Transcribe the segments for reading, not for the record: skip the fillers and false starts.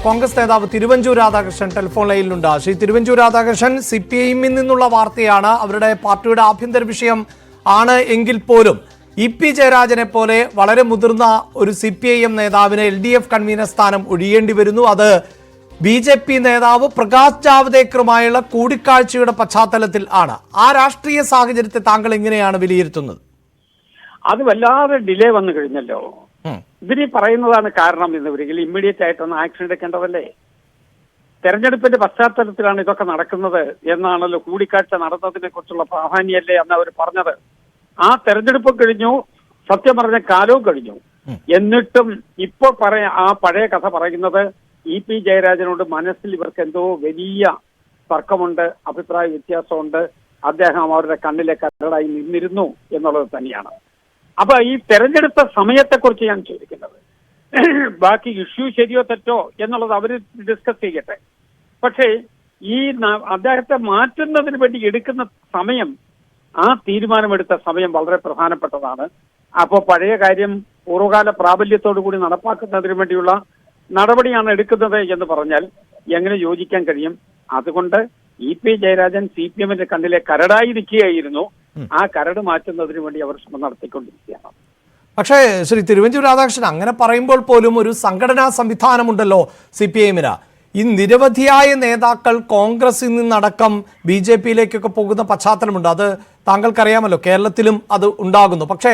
കോൺഗ്രസ് നേതാവ് തിരുവഞ്ചൂർ രാധാകൃഷ്ണൻ ടെലിഫോൺ ലൈനിലുണ്ട്. ശ്രീ തിരുവഞ്ചൂർ രാധാകൃഷ്ണൻ, CPIM-ൽ നിന്നുള്ള വാർത്തയാണ്, അവരുടെ പാർട്ടിയുടെ ആഭ്യന്തര വിഷയം ആണ് എങ്കിൽ പോലും EP ജയരാജനെ പോലെ വളരെ മുതിർന്ന ഒരു CPIM നേതാവിന് LDF കൺവീനർ സ്ഥാനം ഒഴിയേണ്ടി വരുന്നു. അത് BJP നേതാവ് പ്രകാശ് ജാവ്ദേക്കറുമായുള്ള കൂടിക്കാഴ്ചയുടെ പശ്ചാത്തലത്തിൽ ആണ്. ആ രാഷ്ട്രീയ സാഹചര്യത്തെ താങ്കൾ എങ്ങനെയാണ് വിലയിരുത്തുന്നത്? അത് വല്ലാതെ ഡിലേ വന്നു കഴിഞ്ഞല്ലോ. ഇവര് പറയുന്നതാണ് കാരണം എന്ന് വരികിൽ ഇമ്മീഡിയറ്റ് ആയിട്ടൊന്ന് ആക്ഷൻ എടുക്കേണ്ടതല്ലേ? തെരഞ്ഞെടുപ്പിന്റെ പശ്ചാത്തലത്തിലാണ് ഇതൊക്കെ നടക്കുന്നത് എന്നാണല്ലോ കൂടിക്കാഴ്ച നടന്നതിനെ കുറിച്ചുള്ള പ്രാധാന്യമല്ലേ എന്ന് അവർ പറഞ്ഞത്. ആ തെരഞ്ഞെടുപ്പ് കഴിഞ്ഞു, സത്യം പറഞ്ഞ കാലവും കഴിഞ്ഞു. എന്നിട്ടും ഇപ്പോൾ ആ പഴയ കഥ പറയുന്നത് EP ജയരാജനോട് മനസ്സിൽ ഇവർക്ക് എന്തോ വലിയ തർക്കമുണ്ട്, അഭിപ്രായ വ്യത്യാസമുണ്ട്, അദ്ദേഹം അവരുടെ കണ്ണിലെ കരടായി നിന്നിരുന്നു എന്നുള്ളത് തന്നെയാണ്. അപ്പൊ ഈ തെരഞ്ഞെടുത്ത സമയത്തെക്കുറിച്ച് ഞാൻ ചോദിക്കുന്നത്, ബാക്കി ഇഷ്യൂ ശരിയോ തെറ്റോ എന്നുള്ളത് അവർ ഡിസ്കസ് ചെയ്യട്ടെ. പക്ഷേ ഈ അദ്ദേഹത്തെ മാറ്റുന്നതിന് വേണ്ടി എടുക്കുന്ന സമയം, ആ തീരുമാനമെടുത്ത സമയം വളരെ പ്രധാനപ്പെട്ടതാണ്. അപ്പോൾ പഴയ കാര്യം പൂർവ്വകാല പ്രാബല്യത്തോടു കൂടി നടപ്പാക്കുന്നതിന് വേണ്ടിയുള്ള നടപടിയാണ് എടുക്കുന്നത് എന്ന് പറഞ്ഞാൽ എങ്ങനെ യോജിക്കാൻ കഴിയും? അതുകൊണ്ട് EP ജയരാജൻ CPM-ന്റെ കണ്ണിലെ കരടായി നിൽക്കുകയായിരുന്നു. ആ കരട് മാറ്റുന്നതിന് വേണ്ടി അവർ ശ്രമം നടത്തിക്കൊണ്ടിരിക്കുകയാണ്. പക്ഷേ ശ്രീ തിരുവഞ്ചൂർ രാധാകൃഷ്ണൻ, അങ്ങനെ പറയുമ്പോൾ പോലും ഒരു സംഘടനാ സംവിധാനമുണ്ടല്ലോ CPIM-ന്. ഈ നിരവധിയായ നേതാക്കൾ കോൺഗ്രസിൽ നിന്നടക്കം BJP-യിലേക്കൊക്കെ പോകുന്ന പശ്ചാത്തലമുണ്ട്. അത് താങ്കൾക്കറിയാമല്ലോ, കേരളത്തിലും അത് ഉണ്ടാകുന്നു. പക്ഷേ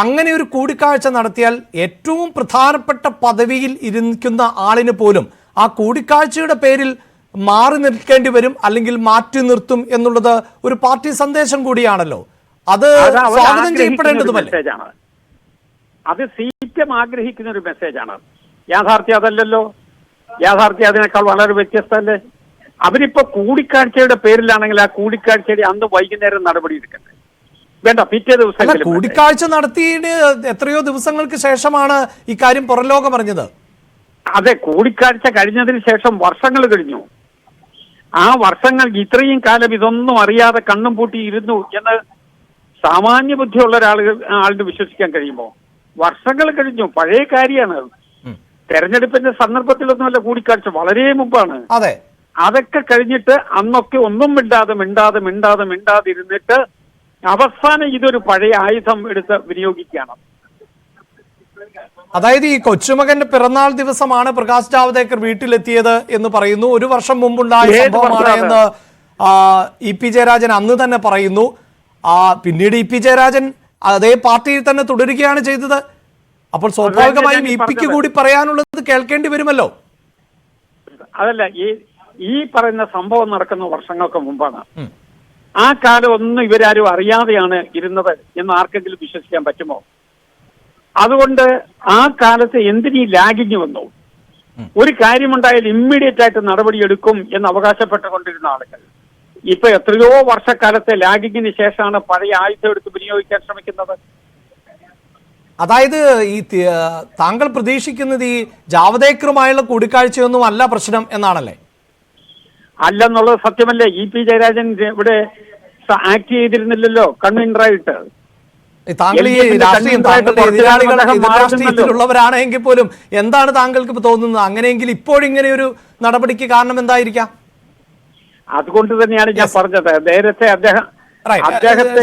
അങ്ങനെ ഒരു കൂടിക്കാഴ്ച നടത്തിയാൽ ഏറ്റവും പ്രധാനപ്പെട്ട പദവിയിൽ ഇരിക്കുന്ന ആളിന് പോലും ആ കൂടിക്കാഴ്ചയുടെ പേരിൽ മാറി നിൽക്കേണ്ടി വരും, അല്ലെങ്കിൽ മാറ്റി നിർത്തും എന്നുള്ളത് ഒരു പാർട്ടി സന്ദേശം കൂടിയാണല്ലോ. അത് സ്വാഗതം ചെയ്യപ്പെടേണ്ടതുമല്ലേ? അത് CPM ആഗ്രഹിക്കുന്ന ഒരു മെസ്സേജാണ്. യാഥാർത്ഥ്യം അതല്ലല്ലോ. യാഥാർത്ഥ്യം അതിനേക്കാൾ വളരെ വ്യത്യസ്തമല്ലേ? അവരിപ്പോ കൂടിക്കാഴ്ചയുടെ പേരിലാണെങ്കിൽ ആ കൂടിക്കാഴ്ചയുടെ അന്ന് വൈകുന്നേരം നടപടി എടുക്കട്ടെ, വേണ്ട പിറ്റേ ദിവസം. കൂടിക്കാഴ്ച നടത്തിയിട്ട് എത്രയോ ദിവസങ്ങൾക്ക് ശേഷമാണ് ഈ കാര്യം പുറംലോകം അറിഞ്ഞത്. അതെ, കൂടിക്കാഴ്ച കഴിഞ്ഞതിന് ശേഷം വർഷങ്ങൾ കഴിഞ്ഞു. ആ വർഷങ്ങൾ ഇത്രയും കാലം ഇതൊന്നും അറിയാതെ കണ്ണും പൂട്ടി ഇരുന്നു എന്ന് സാമാന്യ ബുദ്ധിയുള്ള ആളിന് വിശ്വസിക്കാൻ കഴിയുമോ? വർഷങ്ങൾ കഴിഞ്ഞു, പഴയ കാര്യമാണ്. തെരഞ്ഞെടുപ്പിന്റെ സന്ദർഭത്തിലൊന്നുമല്ല കൂടിക്കാഴ്ച, വളരെ മുമ്പാണ്. അതെ, അതൊക്കെ കഴിഞ്ഞിട്ട് അന്നൊക്കെ ഒന്നും മിണ്ടാതെ ഇരുന്നിട്ട് അവസാനം ഇതൊരു പഴയ ആയുധം എടുത്ത് വിനിയോഗിക്കുകയാണ്. അതായത് ഈ കൊച്ചുമകന്റെ പിറന്നാൾ ദിവസമാണ് പ്രകാശ് ജാവ്ദേക്കർ വീട്ടിലെത്തിയത് എന്ന് പറയുന്നു. ഒരു വർഷം മുമ്പുണ്ടായ സംഭവമാണ് എന്ന് EP ജയരാജൻ അന്ന് തന്നെ പറയുന്നു. പിന്നീട് EP ജയരാജൻ അതേ പാർട്ടിയിൽ തന്നെ തുടരുകയാണ് ചെയ്തത്. അപ്പോൾ സ്വാഭാവികമായും EP-ക്ക് കൂടി പറയാനുള്ളത് കേൾക്കേണ്ടി വരുമല്ലോ. അതല്ല, ഈ പറയുന്ന സംഭവം നടക്കുന്ന വർഷങ്ങൾക്ക് മുമ്പാണ്. ആ കാലം ഒന്നും ഇവരാരും അറിയാതെയാണ് ഇരുന്നത് എന്ന് ആർക്കെങ്കിലും വിശ്വസിക്കാൻ പറ്റുമോ? അതുകൊണ്ട് ആ കാലത്ത് എന്തിനീ ലാഗിങ് വന്നു? ഒരു കാര്യമുണ്ടായാൽ ഇമ്മീഡിയറ്റ് ആയിട്ട് നടപടിയെടുക്കും എന്ന് അവകാശപ്പെട്ടുകൊണ്ടിരുന്ന ആളുകൾ ഇപ്പൊ എത്രയോ വർഷക്കാലത്തെ ലാഗിങ്ങിന് ശേഷമാണ് പഴയ ആയുധം എടുത്ത് വിനിയോഗിക്കാൻ ശ്രമിക്കുന്നത്. അതായത് ഈ താങ്കൾ പ്രതീക്ഷിക്കുന്നത് ഈ ജാവ്ദേക്കറുമായുള്ള കൂടിക്കാഴ്ചയൊന്നും അല്ല പ്രശ്നം എന്നാണല്ലേ? അല്ലെന്നുള്ളത് സത്യമല്ലേ? EP ജയരാജൻ ഇവിടെ ആക്ട് ചെയ്തിരുന്നില്ലല്ലോ കൺവീനറായിട്ട്. താങ്കൾ ഈ രാഷ്ട്രീയത്തിലുള്ളവരാണെങ്കിൽ പോലും എന്താണ് താങ്കൾക്ക് തോന്നുന്നത്? അങ്ങനെയെങ്കിൽ ഇപ്പോഴിങ്ങനെ ഒരു നടപടിക്ക് കാരണം എന്തായിരിക്കാം? അതുകൊണ്ട് തന്നെയാണ് ഞാൻ പറഞ്ഞത്, നേരത്തെ അദ്ദേഹത്തെ